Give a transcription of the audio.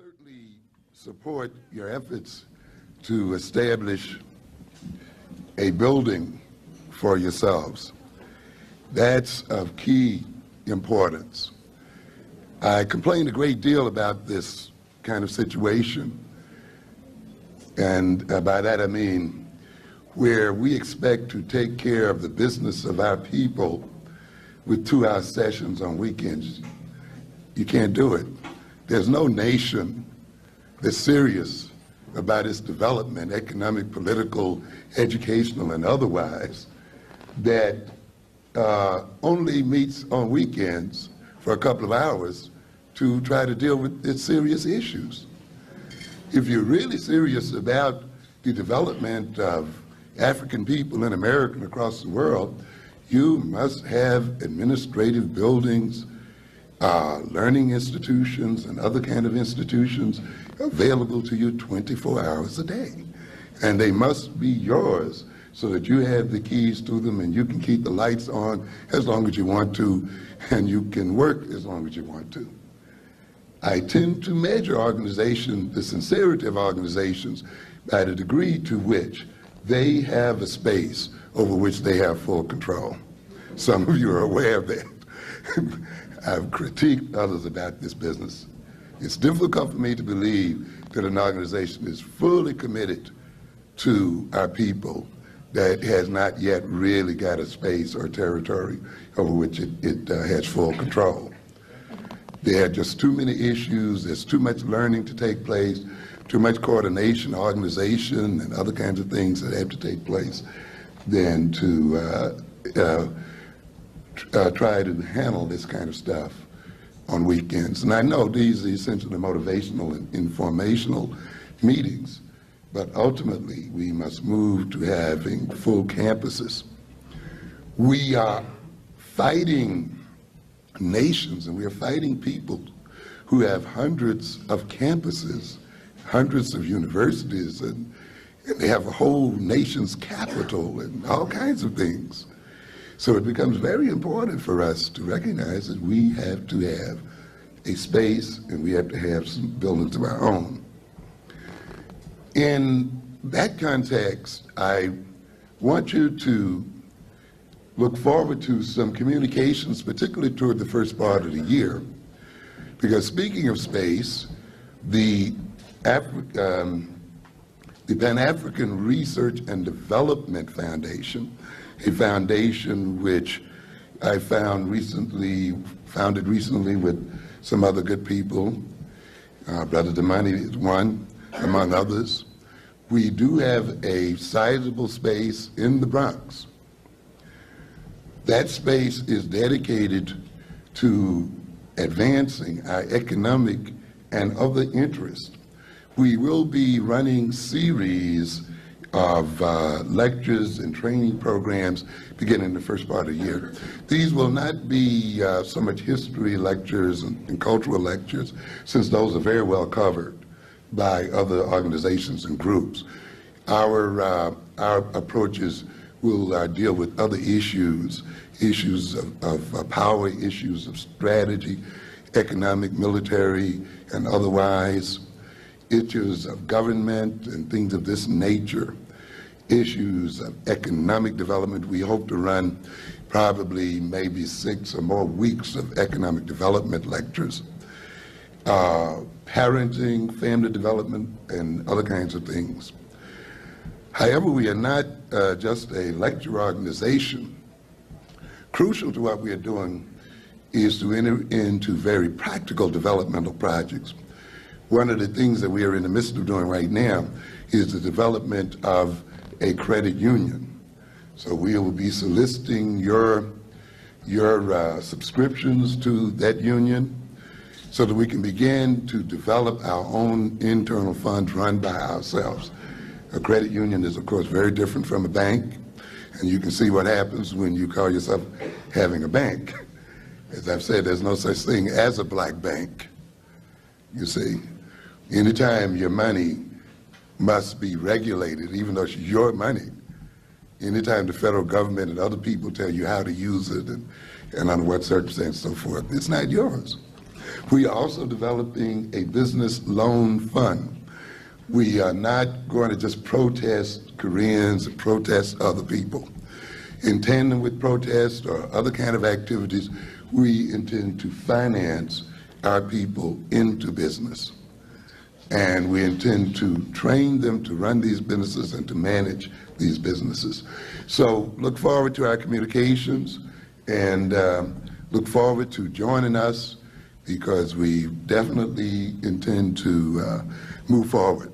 certainly support your efforts to establish a building for yourselves. That's of key importance. I complained a great deal about this kind of situation, and by that I mean where we expect to take care of the business of our people with 2-hour sessions on weekends. You can't do it. There's no nation that's serious about its development, economic, political, educational, and otherwise, that only meets on weekends for a couple of hours to try to deal with its serious issues. If you're really serious about the development of African people in America and across the world, you must have administrative buildings, learning institutions, and other kind of institutions available to you 24 hours a day. And they must be yours so that you have the keys to them and you can keep the lights on as long as you want to, and you can work as long as you want to. I tend to measure the sincerity of organizations by the degree to which they have a space over which they have full control. Some of you are aware of that. I've critiqued others about this business. It's difficult for me to believe that an organization is fully committed to our people that has not yet really got a space or territory over which it has full control. There are just too many issues, there's too much learning to take place, too much coordination, organization, and other kinds of things that have to take place than to try to handle this kind of stuff on weekends. And I know these are essentially motivational and informational meetings, but ultimately we must move to having full campuses. We are fighting nations and we are fighting people who have hundreds of campuses, hundreds of universities, and they have a whole nation's capital and all kinds of things. So it becomes very important for us to recognize that we have to have a space and we have to have some buildings of our own. In that context, I want you to look forward to some communications, particularly toward the first part of the year, because speaking of space, the Pan-African Research and Development Foundation, a foundation which I founded recently with some other good people. Brother Damani is one, among others. We do have a sizable space in the Bronx. That space is dedicated to advancing our economic and other interests. We will be running series of lectures and training programs beginning the first part of the year. These will not be so much history lectures and cultural lectures, since those are very well covered by other organizations and groups. Our approaches will deal with other issues of power, issues of strategy, economic, military, and otherwise, issues of government and things of this nature, issues of economic development. We hope to run probably maybe 6 or more weeks of economic development lectures, parenting, family development, and other kinds of things. However, we are not just a lecture organization. Crucial to what we are doing is to enter into very practical developmental projects. One of the things that we are in the midst of doing right now is the development of a credit union. So we will be soliciting your subscriptions to that union so that we can begin to develop our own internal funds run by ourselves. A credit union is, of course, very different from a bank, and you can see what happens when you call yourself having a bank. As I've said, there's no such thing as a black bank, you see. Anytime your money must be regulated, even though it's your money, anytime the federal government and other people tell you how to use it and under what circumstances and so forth, it's not yours. We are also developing a business loan fund. We are not going to just protest Koreans and protest other people. In tandem with protests or other kind of activities, we intend to finance our people into business. And we intend to train them to run these businesses and to manage these businesses. So look forward to our communications and look forward to joining us, because we definitely intend to move forward.